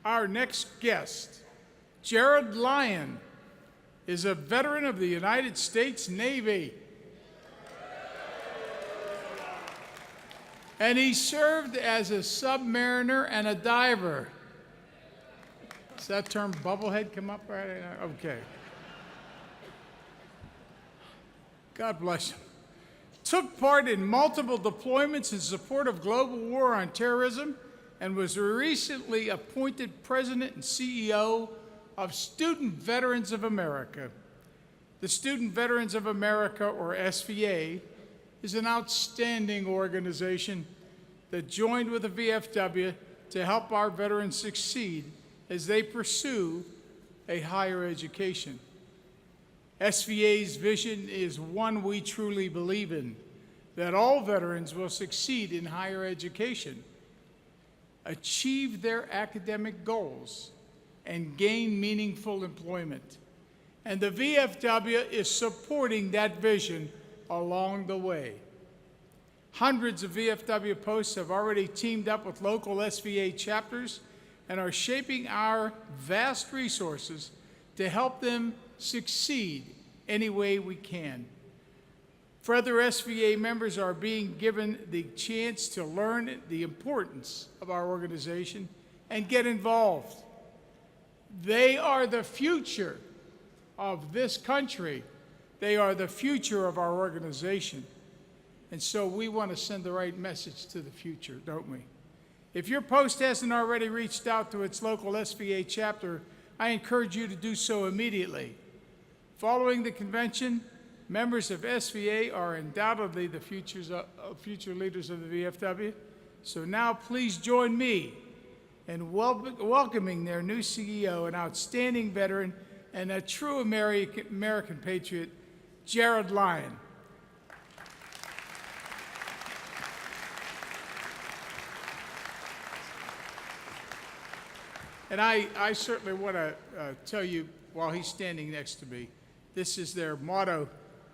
Our next guest, Jared Lyon, is a veteran of the United States Navy. And he served as a submariner and a diver. Does that term bubblehead come up right now? Okay. God bless him. Took part in multiple deployments in support of global war on terrorism and was recently appointed president and CEO of Student Veterans of America. The Student Veterans of America, or SVA, is an outstanding organization that joined with the VFW to help our veterans succeed as they pursue a higher education. SVA's vision is one we truly believe in, that all veterans will succeed in higher education, achieve their academic goals, and gain meaningful employment. And the VFW is supporting that vision along the way. Hundreds of VFW posts have already teamed up with local SVA chapters and are shaping our vast resources to help them succeed any way we can. Further SVA members are being given the chance to learn the importance of our organization and get involved. They are the future of this country. They are the future of our organization. And so we want to send the right message to the future, don't we? If your post hasn't already reached out to its local SVA chapter, I encourage you to do so immediately. Following the convention, members of SVA are undoubtedly the future leaders of the VFW. So now please join me in welcoming their new CEO, an outstanding veteran and a true American patriot, Jared Lyon. And I certainly want to tell you, while he's standing next to me, this is their motto: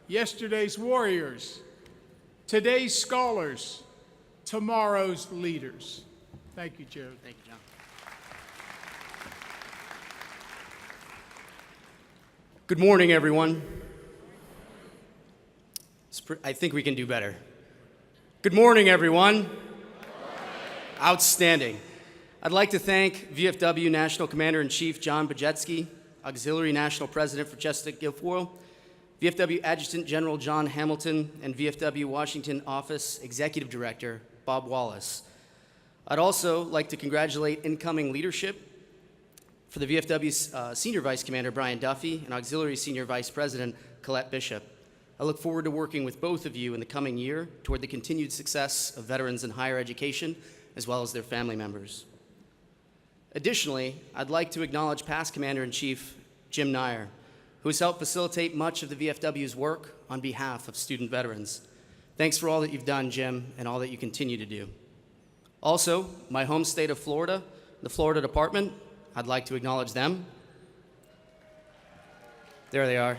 yesterday's warriors, today's scholars, tomorrow's leaders. Thank you, Jared. Thank you, John. Good morning, everyone. I think we can do better. Good morning, everyone. Good morning. Outstanding. I'd like to thank VFW National Commander-in-Chief John Bajetsky, Auxiliary National President for Chester Guilfoyle, VFW Adjutant General John Hamilton, and VFW Washington Office Executive Director Bob Wallace. I'd also like to congratulate incoming leadership for the VFW Senior Vice Commander Brian Duffy and Auxiliary Senior Vice President Colette Bishop. I look forward to working with both of you in the coming year toward the continued success of veterans in higher education, as well as their family members. Additionally, I'd like to acknowledge past Commander-in-Chief Jim Nyer, who has helped facilitate much of the VFW's work on behalf of student veterans. Thanks for all that you've done, Jim, and all that you continue to do. Also, my home state of Florida, the Florida Department, I'd like to acknowledge them. There they are.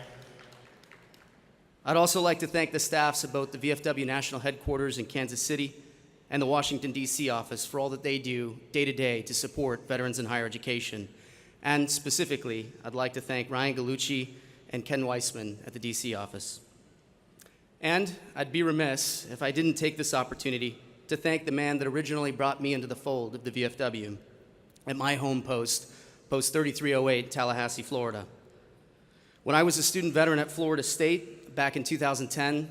I'd also like to thank the staffs of both the VFW National Headquarters in Kansas City and the Washington, D.C. office for all that they do day to day to support veterans in higher education. And specifically, I'd like to thank Ryan Gallucci and Ken Weissman at the D.C. office. And I'd be remiss if I didn't take this opportunity to thank the man that originally brought me into the fold of the VFW at my home post, Post 3308, Tallahassee, Florida. When I was a student veteran at Florida State back in 2010,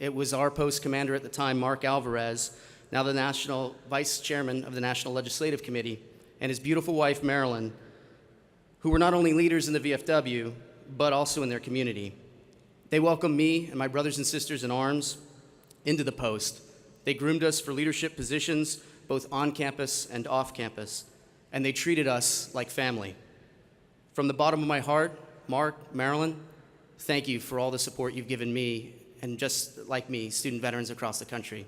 it was our post commander at the time, Mark Alvarez, now the National Vice Chairman of the National Legislative Committee, and his beautiful wife, Marilyn, who were not only leaders in the VFW, but also in their community. They welcomed me and my brothers and sisters in arms into the post. They groomed us for leadership positions, both on campus and off campus, and they treated us like family. From the bottom of my heart, Mark, Marilyn, thank you for all the support you've given me, and just like me, student veterans across the country.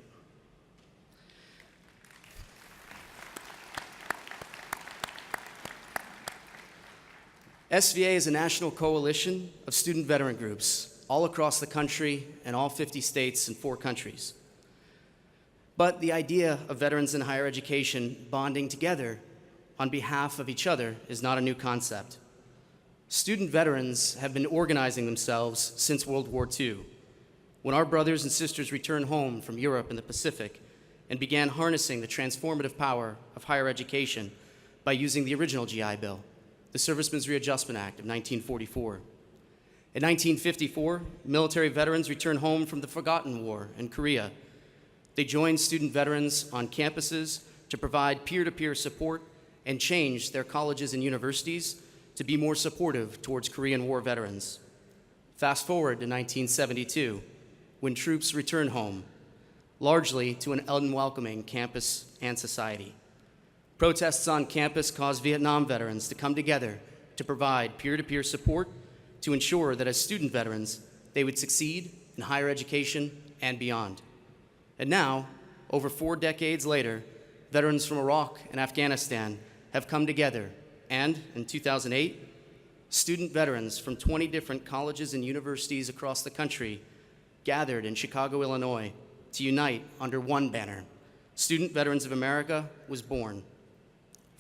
SVA is a national coalition of student veteran groups all across the country and all 50 states and 4 countries. But the idea of veterans in higher education bonding together on behalf of each other is not a new concept. Student veterans have been organizing themselves since World War II, when our brothers and sisters returned home from Europe and the Pacific and began harnessing the transformative power of higher education by using the original GI Bill, the Servicemen's Readjustment Act of 1944. In 1954, military veterans returned home from the Forgotten War in Korea. They joined student veterans on campuses to provide peer-to-peer support and change their colleges and universities to be more supportive towards Korean War veterans. Fast forward to 1972, when troops returned home, largely to an unwelcoming campus and society. Protests on campus caused Vietnam veterans to come together to provide peer-to-peer support to ensure that as student veterans, they would succeed in higher education and beyond. And now, over 4 decades later, veterans from Iraq and Afghanistan have come together, and in 2008, student veterans from 20 different colleges and universities across the country gathered in Chicago, Illinois, to unite under one banner. Student Veterans of America was born.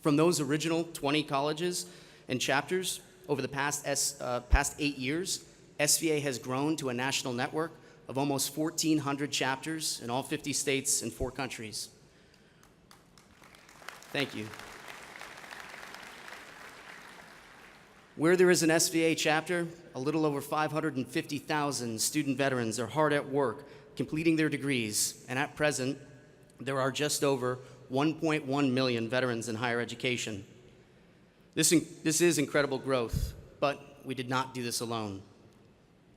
From those original 20 colleges and chapters, over the past 8 years, SVA has grown to a national network of almost 1,400 chapters in all 50 states and 4 countries. Thank you. Where there is an SVA chapter, a little over 550,000 student veterans are hard at work completing their degrees, and at present, there are just over 1.1 million veterans in higher education. This is incredible growth, but we did not do this alone.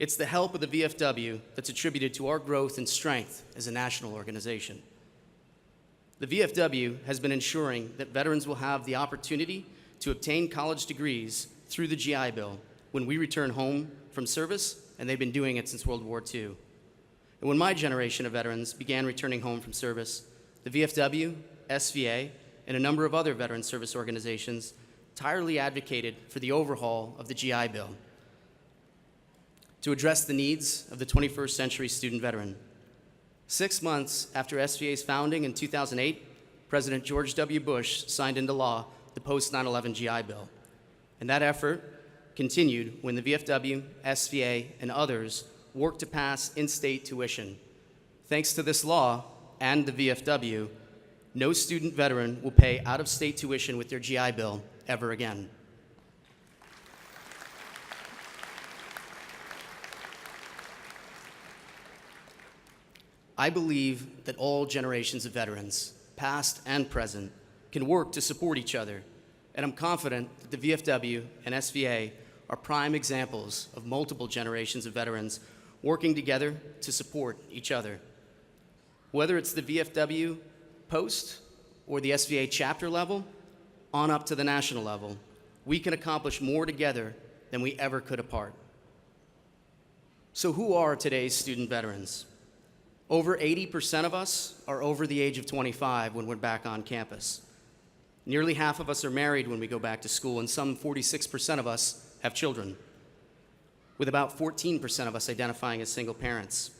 It's the help of the VFW that's attributed to our growth and strength as a national organization. The VFW has been ensuring that veterans will have the opportunity to obtain college degrees through the GI Bill when we return home from service, and they've been doing it since World War II. And when my generation of veterans began returning home from service, the VFW, SVA, and a number of other veteran service organizations tirelessly advocated for the overhaul of the GI Bill to address the needs of the 21st century student veteran. 6 months after SVA's founding in 2008, President George W. Bush signed into law the post-9/11 GI Bill. And that effort continued when the VFW, SVA, and others worked to pass in-state tuition. Thanks to this law and the VFW, no student veteran will pay out-of-state tuition with their GI Bill ever again. I believe that all generations of veterans, past and present, can work to support each other, and I'm confident that the VFW and SVA are prime examples of multiple generations of veterans working together to support each other. Whether it's the VFW post or the SVA chapter level, on up to the national level, we can accomplish more together than we ever could apart. So who are today's student veterans? Over 80% of us are over the age of 25 when we're back on campus. Nearly half of us are married when we go back to school, and some 46% of us have children, with about 14% of us identifying as single parents.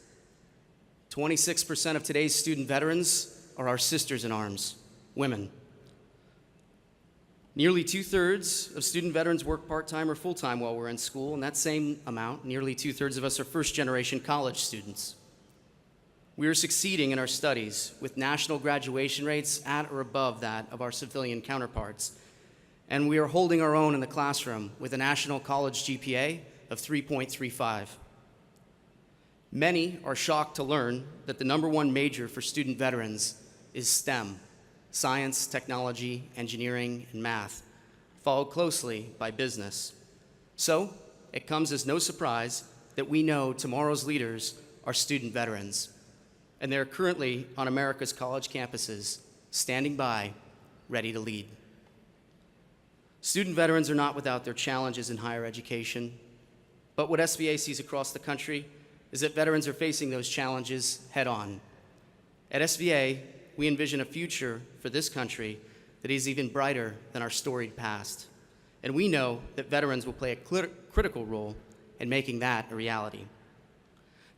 26% of today's student veterans are our sisters in arms, women. Nearly 2/3 of student veterans work part-time or full-time while we're in school, and that same amount, nearly 2/3 of us are first-generation college students. We are succeeding in our studies with national graduation rates at or above that of our civilian counterparts, and we are holding our own in the classroom with a national college GPA of 3.35. Many are shocked to learn that the #1 major for student veterans is STEM, science, technology, engineering, and math, followed closely by business. So it comes as no surprise that we know tomorrow's leaders are student veterans, and they're currently on America's college campuses, standing by, ready to lead. Student veterans are not without their challenges in higher education, but what SVA sees across the country is that veterans are facing those challenges head on. At SVA, we envision a future for this country that is even brighter than our storied past, and we know that veterans will play a critical role in making that a reality.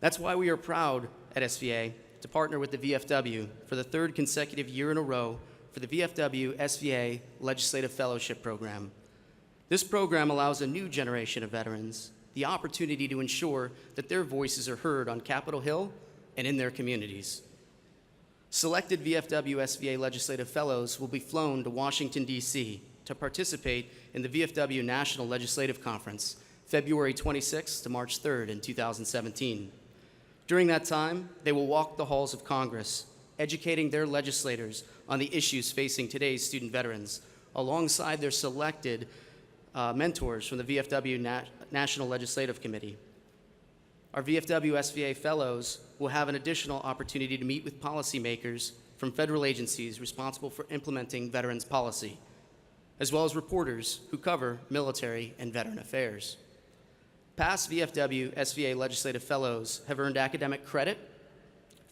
That's why we are proud at SVA to partner with the VFW for the 3rd consecutive year in a row for the VFW SVA Legislative Fellowship Program. This program allows a new generation of veterans the opportunity to ensure that their voices are heard on Capitol Hill and in their communities. Selected VFW SVA Legislative Fellows will be flown to Washington, D.C. to participate in the VFW National Legislative Conference, February 26th to March 3rd in 2017. During that time, they will walk the halls of Congress, educating their legislators on the issues facing today's student veterans, alongside their selected mentors from the VFW National Legislative Committee. Our VFW SVA Fellows will have an additional opportunity to meet with policymakers from federal agencies responsible for implementing veterans policy, as well as reporters who cover military and veteran affairs. Past VFW SVA Legislative Fellows have earned academic credit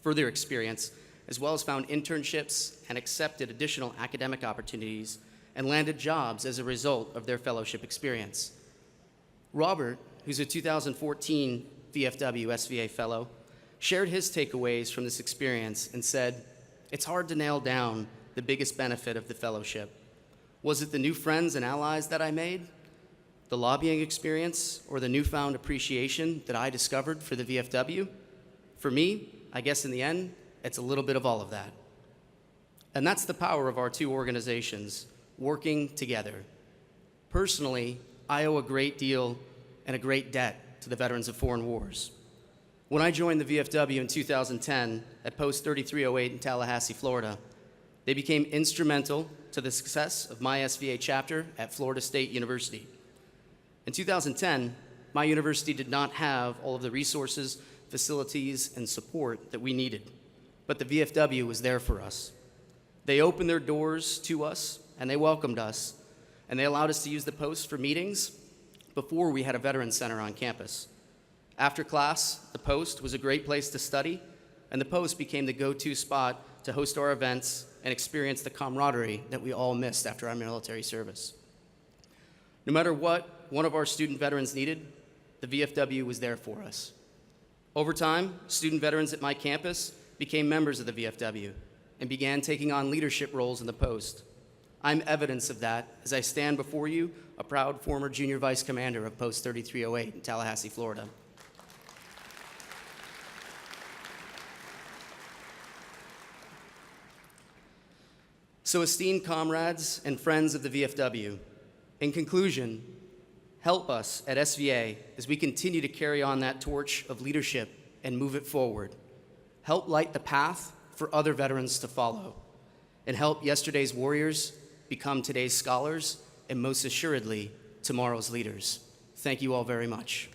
for their experience, as well as found internships and accepted additional academic opportunities and landed jobs as a result of their fellowship experience. Robert, who's a 2014 VFW SVA Fellow, shared his takeaways from this experience and said, "It's hard to nail down the biggest benefit of the fellowship. Was it the new friends and allies that I made, the lobbying experience, or the newfound appreciation that I discovered for the VFW? For me, I guess in the end, it's a little bit of all of that." And that's the power of our two organizations working together. Personally, I owe a great deal and a great debt to the veterans of foreign wars. When I joined the VFW in 2010 at Post 3308 in Tallahassee, Florida, they became instrumental to the success of my SVA chapter at Florida State University. In 2010, my university did not have all of the resources, facilities, and support that we needed, but the VFW was there for us. They opened their doors to us, and they welcomed us, and they allowed us to use the Post for meetings before we had a Veterans Center on campus. After class, the Post was a great place to study, and the Post became the go-to spot to host our events and experience the camaraderie that we all missed after our military service. No matter what one of our student veterans needed, the VFW was there for us. Over time, student veterans at my campus became members of the VFW and began taking on leadership roles in the Post. I'm evidence of that as I stand before you, a proud former junior vice commander of Post 3308 in Tallahassee, Florida. So, esteemed comrades and friends of the VFW, in conclusion, help us at SVA as we continue to carry on that torch of leadership and move it forward. Help light the path for other veterans to follow, and help yesterday's warriors become today's scholars and most assuredly tomorrow's leaders. Thank you all very much.